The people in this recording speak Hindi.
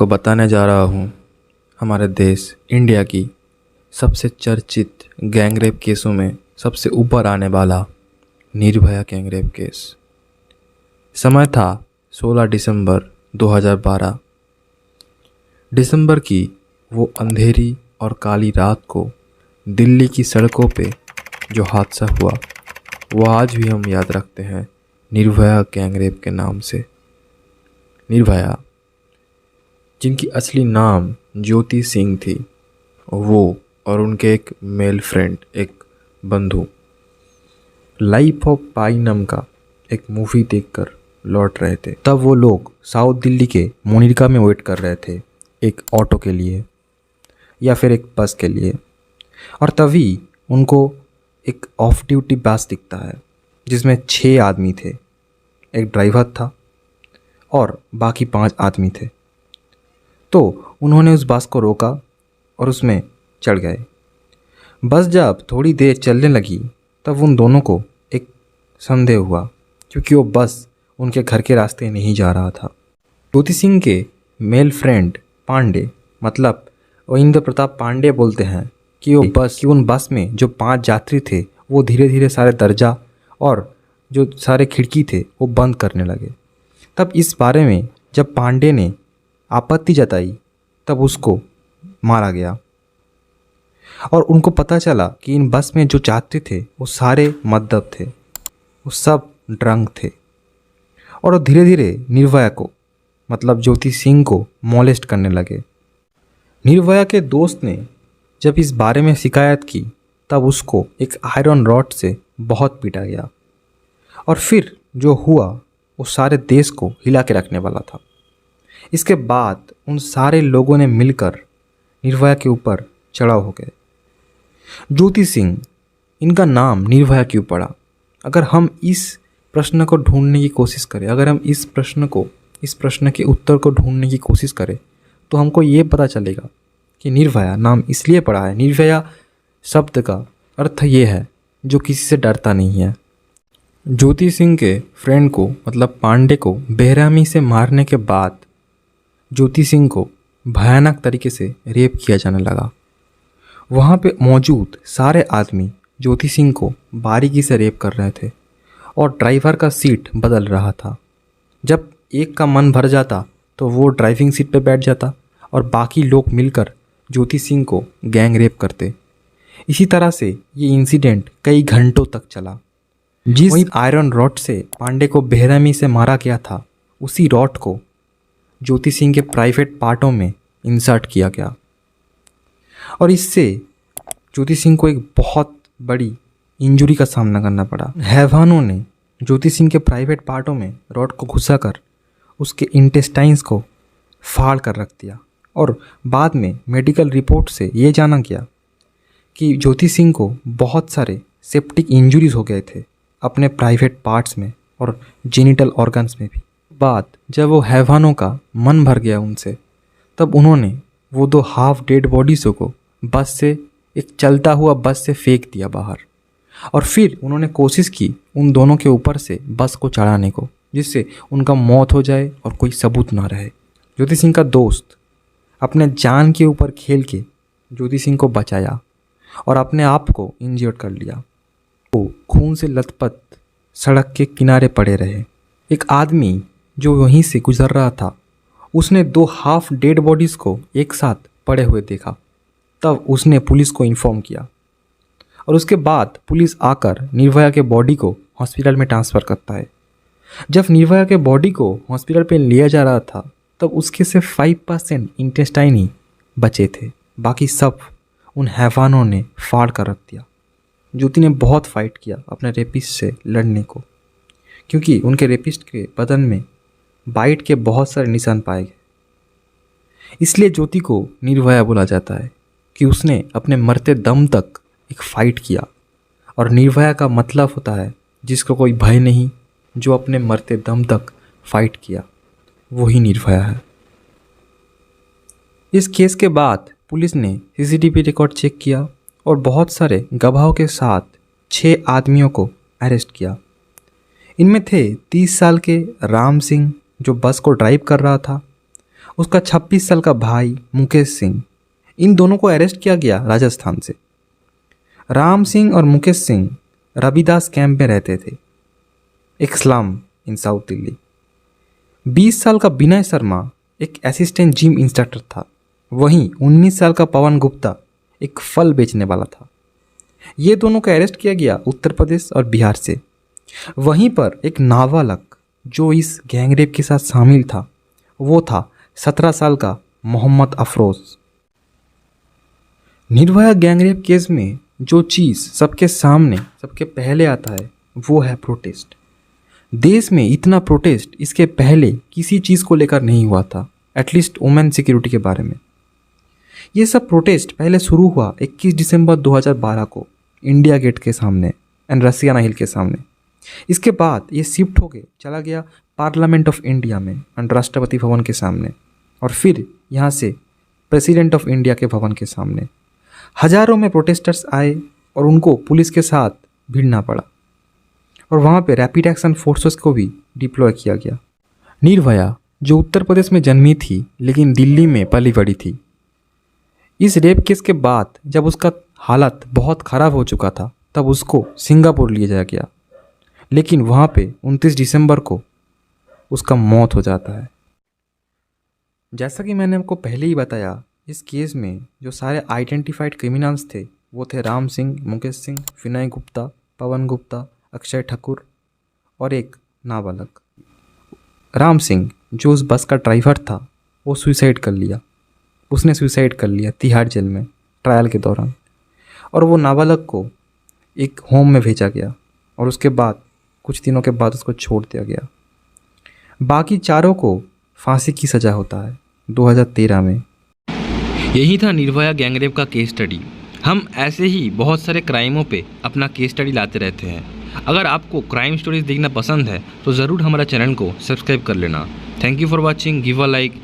आपको बताने जा रहा हूँ हमारे देश इंडिया की सबसे चर्चित गैंगरेप केसों में सबसे ऊपर आने वाला निर्भया गैंगरेप केस। समय था 16 दिसंबर 2012। दिसंबर की वो अंधेरी और काली रात को दिल्ली की सड़कों पे जो हादसा हुआ वो आज भी हम याद रखते हैं निर्भया गैंगरेप के नाम से। निर्भया, जिनकी असली नाम ज्योति सिंह थी, वो और उनके एक मेल फ्रेंड, एक बंधु, लाइफ ऑफ पाई नाम का एक मूवी देखकर लौट रहे थे। तब वो लोग साउथ दिल्ली के मोनिका में वेट कर रहे थे एक ऑटो के लिए या फिर एक बस के लिए, और तभी उनको एक ऑफ ड्यूटी बस दिखता है जिसमें 6 आदमी थे। एक ड्राइवर था और बाकी 5 आदमी थे। तो उन्होंने उस बस को रोका और उसमें चढ़ गए। बस जब थोड़ी देर चलने लगी तब उन दोनों को एक संदेह हुआ, क्योंकि वो बस उनके घर के रास्ते नहीं जा रहा था। ज्योति सिंह के मेल फ्रेंड पांडे, मतलब इंद्र प्रताप पांडे बोलते हैं कि उन बस में जो 5 यात्री थे वो धीरे धीरे सारे दरजा और जो सारे खिड़की थे वो बंद करने लगे। तब इस बारे में जब पांडे ने आपत्ति जताई तब उसको मारा गया, और उनको पता चला कि इन बस में जो यात्री थे वो सारे मद्यप थे, वो सब ड्रंक थे, और धीरे धीरे निर्भया को, मतलब ज्योति सिंह को मॉलेस्ट करने लगे। निर्भया के दोस्त ने जब इस बारे में शिकायत की तब उसको एक आयरन रॉड से बहुत पीटा गया, और फिर जो हुआ वो सारे देश को हिला के रखने वाला था। इसके बाद उन सारे लोगों ने मिलकर निर्भया के ऊपर चढ़ाव हो गए। ज्योति सिंह, इनका नाम निर्भया क्यों पड़ा? अगर हम इस प्रश्न को ढूंढने की कोशिश करें, अगर हम इस प्रश्न के उत्तर को ढूंढने की कोशिश करें तो हमको ये पता चलेगा कि निर्भया नाम इसलिए पड़ा है। निर्भया शब्द का अर्थ ये है जो किसी से डरता नहीं है। ज्योति सिंह के फ्रेंड को, मतलब पांडे को बेरहमी से मारने के बाद ज्योति सिंह को भयानक तरीके से रेप किया जाने लगा। वहाँ पे मौजूद सारे आदमी ज्योति सिंह को बारीकी से रेप कर रहे थे, और ड्राइवर का सीट बदल रहा था। जब एक का मन भर जाता तो वो ड्राइविंग सीट पे बैठ जाता और बाकी लोग मिलकर ज्योति सिंह को गैंग रेप करते। इसी तरह से ये इंसिडेंट कई घंटों तक चला। जिस आयरन रॉड से पांडे को बेरहमी से मारा गया था, उसी रॉड को ज्योति सिंह के प्राइवेट पार्टों में इंसर्ट किया गया, और इससे ज्योति सिंह को एक बहुत बड़ी इंजरी का सामना करना पड़ा। हैवानों ने ज्योति सिंह के प्राइवेट पार्टों में रॉड को घुसाकर उसके इंटेस्टाइन्स को फाड़ कर रख दिया, और बाद में मेडिकल रिपोर्ट से ये जाना गया कि ज्योति सिंह को बहुत सारे सेप्टिक इंजरीज हो गए थे अपने प्राइवेट पार्ट्स में और जेनिटल ऑर्गन्स में भी। बाद जब वो हैवानों का मन भर गया उनसे, तब उन्होंने वो 2 हाफ डेड बॉडीज़ों को बस से, एक चलता हुआ बस से फेंक दिया बाहर, और फिर उन्होंने कोशिश की उन दोनों के ऊपर से बस को चढ़ाने को, जिससे उनका मौत हो जाए और कोई सबूत ना रहे। ज्योति सिंह का दोस्त अपने जान के ऊपर खेल के ज्योति सिंह को बचाया और अपने आप को इंजर्ड कर लिया। वो खून से लथपथ सड़क के किनारे पड़े रहे। एक आदमी जो वहीं से गुजर रहा था, उसने 2 हाफ डेड बॉडीज़ को एक साथ पड़े हुए देखा। तब उसने पुलिस को इन्फॉर्म किया, और उसके बाद पुलिस आकर निर्भया के बॉडी को हॉस्पिटल में ट्रांसफ़र करता है। जब निर्भया के बॉडी को हॉस्पिटल पे लिया जा रहा था तब उसके सिर्फ 5% इंटेस्टाइन ही बचे थे, बाकी सब उन हैवानों ने फाड़ कर रख दिया। ज्योति ने बहुत फाइट किया अपने रेपिस्ट से लड़ने को, क्योंकि उनके रेपिस्ट के बदन में बाइट के बहुत सारे निशान पाए गए। इसलिए ज्योति को निर्भया बोला जाता है कि उसने अपने मरते दम तक एक फ़ाइट किया, और निर्भया का मतलब होता है जिसको कोई भय नहीं, जो अपने मरते दम तक फाइट किया, वही निर्भया है। इस केस के बाद पुलिस ने सीसीटीवी रिकॉर्ड चेक किया और बहुत सारे गवाहों के साथ 6 आदमियों को अरेस्ट किया। इनमें थे 30 साल के राम सिंह, जो बस को ड्राइव कर रहा था, उसका 26 साल का भाई मुकेश सिंह, इन दोनों को अरेस्ट किया गया राजस्थान से। राम सिंह और मुकेश सिंह रविदास कैंप में रहते थे, एक स्लम इन साउथ दिल्ली। 20 साल का विनय शर्मा एक असिस्टेंट जिम इंस्ट्रक्टर था। वहीं 19 साल का पवन गुप्ता एक फल बेचने वाला था। ये दोनों को अरेस्ट किया गया उत्तर प्रदेश और बिहार से। वहीं पर एक नाबालग जो इस गैंगरेप के साथ शामिल था, वो था 17 साल का मोहम्मद अफरोज। निर्भया गैंगरेप केस में जो चीज़ सबके सामने सबके पहले आता है वो है प्रोटेस्ट। देश में इतना प्रोटेस्ट इसके पहले किसी चीज़ को लेकर नहीं हुआ था, एटलीस्ट वुमेन सिक्योरिटी के बारे में। ये सब प्रोटेस्ट पहले शुरू हुआ 21 दिसंबर 2012 को इंडिया गेट के सामने एंड रसियाना हिल के सामने। इसके बाद ये शिफ्ट होके चला गया पार्लियामेंट ऑफ इंडिया में एंड राष्ट्रपति भवन के सामने, और फिर यहाँ से प्रेसिडेंट ऑफ इंडिया के भवन के सामने। हजारों में प्रोटेस्टर्स आए और उनको पुलिस के साथ भिड़ना पड़ा, और वहाँ पे रैपिड एक्शन फोर्सेस को भी डिप्लॉय किया गया। निर्भया जो उत्तर प्रदेश में जन्मी थी लेकिन दिल्ली में पली बड़ी थी, इस रेप केस के बाद जब उसका हालत बहुत ख़राब हो चुका था तब उसको सिंगापुर ले जाया गया, लेकिन वहाँ पे 29 दिसंबर को उसका मौत हो जाता है। जैसा कि मैंने आपको पहले ही बताया, इस केस में जो सारे आइडेंटिफाइड क्रिमिनल्स थे वो थे राम सिंह, मुकेश सिंह, विनय गुप्ता, पवन गुप्ता, अक्षय ठाकुर और एक नाबालग। राम सिंह जो उस बस का ड्राइवर था वो सुसाइड कर लिया, उसने सुसाइड कर लिया तिहाड़ जेल में ट्रायल के दौरान, और वो नाबालग को एक होम में भेजा गया और उसके बाद कुछ दिनों के बाद उसको छोड़ दिया गया। बाकी चारों को फांसी की सज़ा होता है 2013 में। यही था निर्भया गैंगरेप का केस स्टडी। हम ऐसे ही बहुत सारे क्राइमों पे अपना केस स्टडी लाते रहते हैं। अगर आपको क्राइम स्टोरीज देखना पसंद है तो ज़रूर हमारा चैनल को सब्सक्राइब कर लेना। Thank you for watching, give a like.